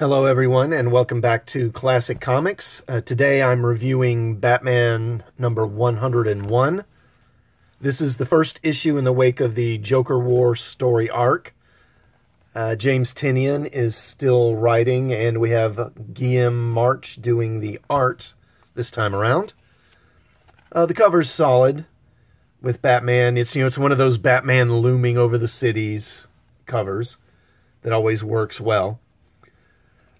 Hello everyone, and welcome back to Classic Comics. Today I'm reviewing Batman number 101. This is the first issue in the wake of the Joker War story arc. James Tynion is still writing, and we have Guillaume March doing the art this time around. The cover's solid with Batman. It's one of those Batman looming over the cities covers that always works well.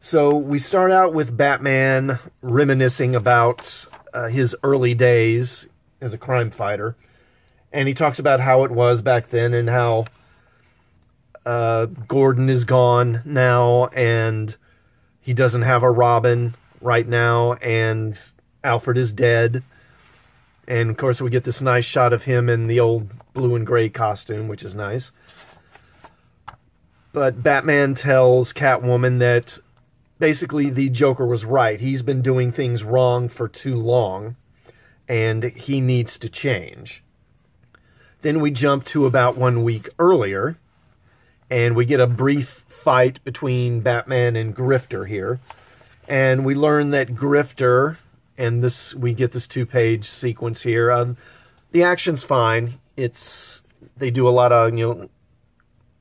So we start out with Batman reminiscing about his early days as a crime fighter. And he talks about how it was back then and how Gordon is gone now and he doesn't have a Robin right now and Alfred is dead. And of course we get this nice shot of him in the old blue and gray costume, which is nice. But Batman tells Catwoman that basically the Joker was right. He's been doing things wrong for too long, and he needs to change. Then we jump to about 1 week earlier, and we get a brief fight between Batman and Grifter here. And we learn that Grifter, and we get this 2-page sequence here. The action's fine. They do a lot of,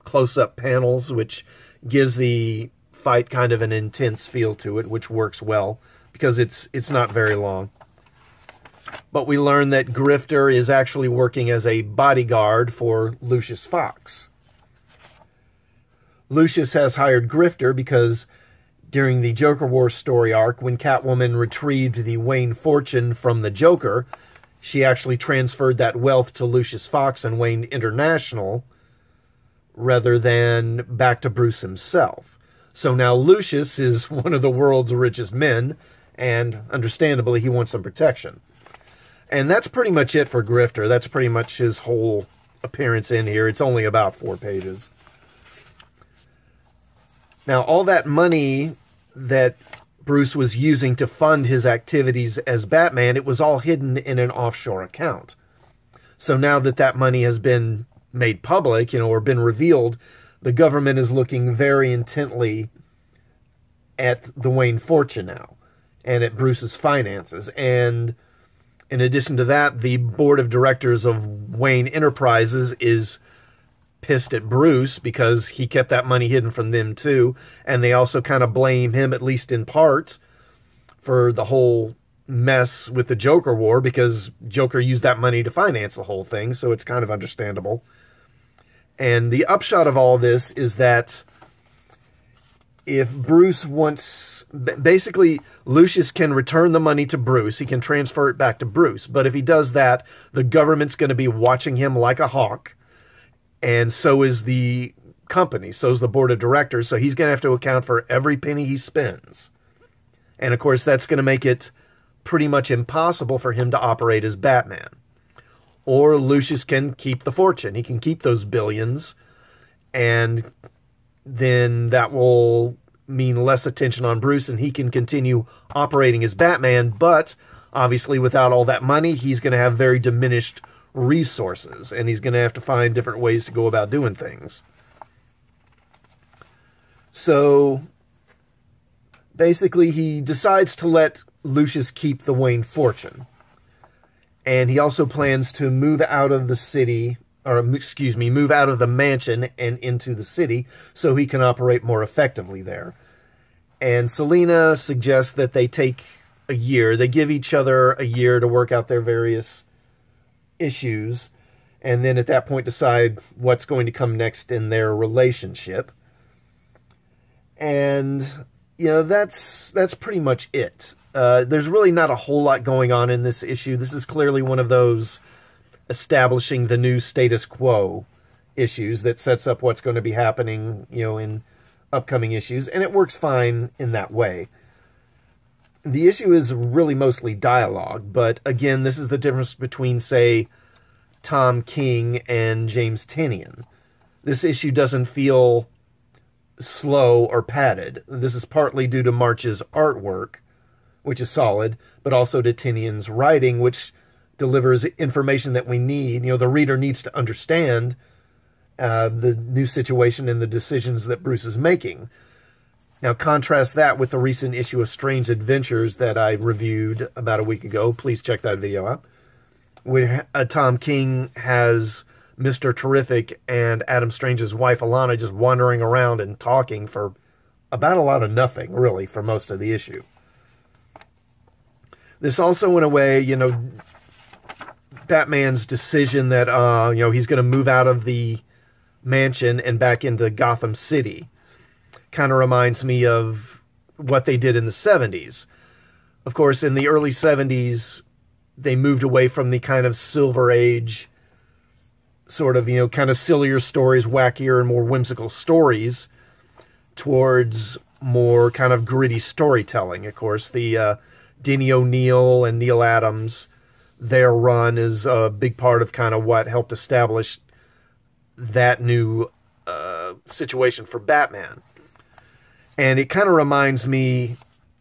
close-up panels, which gives the fight kind of an intense feel to it, which works well because it's not very long. But we learn that Grifter is actually working as a bodyguard for Lucius Fox. Lucius has hired Grifter because during the Joker War story arc, when Catwoman retrieved the Wayne fortune from the Joker, she actually transferred that wealth to Lucius Fox and Wayne International rather than back to Bruce himself. So now Lucius is one of the world's richest men, and understandably, he wants some protection. And that's pretty much it for Grifter. That's pretty much his whole appearance in here. It's only about 4 pages. Now, all that money that Bruce was using to fund his activities as Batman, it was all hidden in an offshore account. So now that that money has been made public, or been revealed, the government is looking very intently at the Wayne fortune now and at Bruce's finances. And in addition to that, the board of directors of Wayne Enterprises is pissed at Bruce because he kept that money hidden from them too. And they also kind of blame him, at least in part, for the whole mess with the Joker War because Joker used that money to finance the whole thing. So it's kind of understandable. And the upshot of all this is that if Bruce wants... Basically, Lucius can return the money to Bruce. He can transfer it back to Bruce. But if he does that, the government's going to be watching him like a hawk. And so is the company. So is the board of directors. So he's going to have to account for every penny he spends. And, of course, that's going to make it pretty much impossible for him to operate as Batman. Or Lucius can keep the fortune. He can keep those billions. And then that will mean less attention on Bruce. And he can continue operating as Batman. But obviously without all that money, he's going to have very diminished resources. And he's going to have to find different ways to go about doing things. So basically he decides to let Lucius keep the Wayne fortune. And he also plans to move out of the city, or excuse me, move out of the mansion and into the city so he can operate more effectively there. And Selina suggests that they take a year. They give each other a year to work out their various issues. And then at that point decide what's going to come next in their relationship. And, that's pretty much it. There's really not a whole lot going on in this issue. This is clearly one of those establishing the new status quo issues that sets up what's going to be happening, in upcoming issues. And it works fine in that way. The issue is really mostly dialogue. But again, this is the difference between, say, Tom King and James Tynion. This issue doesn't feel slow or padded. This is partly due to March's artwork, which is solid, but also to Tynion's writing, which delivers information that we need. The reader needs to understand the new situation and the decisions that Bruce is making. Now, contrast that with the recent issue of Strange Adventures that I reviewed about a week ago. Please check that video out. Where Tom King has Mr. Terrific and Adam Strange's wife, Alana, just wandering around and talking for about a lot of nothing, really, for most of the issue. This also, in a way, you know, Batman's decision that, you know, he's going to move out of the mansion and back into Gotham City kind of reminds me of what they did in the 70s. Of course, in the early 70s, they moved away from the kind of Silver Age, sort of, you know, kind of sillier stories, wackier and more whimsical stories, towards more kind of gritty storytelling. Of course, the Denny O'Neil and Neil Adams, their run is a big part of kind of what helped establish that new situation for Batman. And it kind of reminds me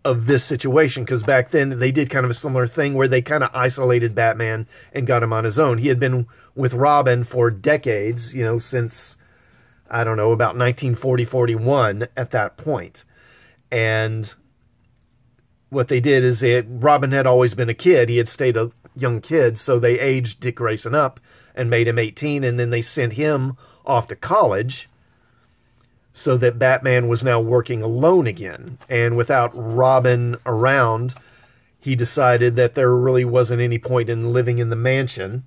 of this situation, because back then they did kind of a similar thing where they kind of isolated Batman and got him on his own. He had been with Robin for decades, you know, since, I don't know, about 1940-41 at that point. And what they did is Robin had always been a kid. He had stayed a young kid, so they aged Dick Grayson up and made him 18, and then they sent him off to college so that Batman was now working alone again. And without Robin around, he decided that there really wasn't any point in living in the mansion.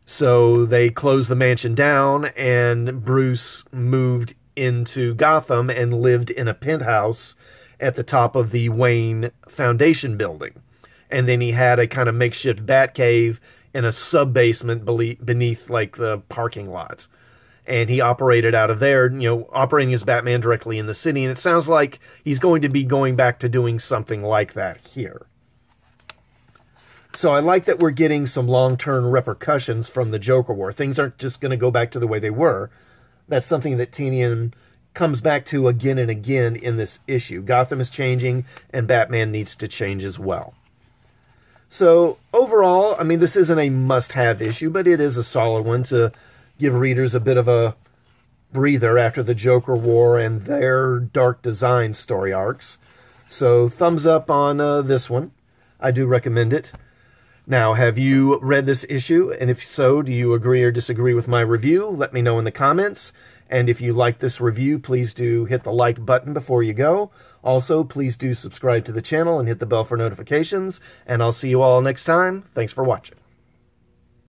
So they closed the mansion down, and Bruce moved into Gotham and lived in a penthouse at the top of the Wayne Foundation building. And then he had a kind of makeshift Batcave in a sub-basement beneath, like, the parking lot. And he operated out of there, you know, operating as Batman directly in the city. And it sounds like he's going to be going back to doing something like that here. So I like that we're getting some long-term repercussions from the Joker War. Things aren't just going to go back to the way they were. That's something that Tynion comes back to again and again in this issue. Gotham is changing, and Batman needs to change as well. So overall, I mean, this isn't a must-have issue, but it is a solid one to give readers a bit of a breather after the Joker War and their Dark Design story arcs. So thumbs up on this one. I do recommend it. Now, have you read this issue? And if so, do you agree or disagree with my review? Let me know in the comments. And if you like this review, please do hit the like button before you go. Also, please do subscribe to the channel and hit the bell for notifications. And I'll see you all next time. Thanks for watching.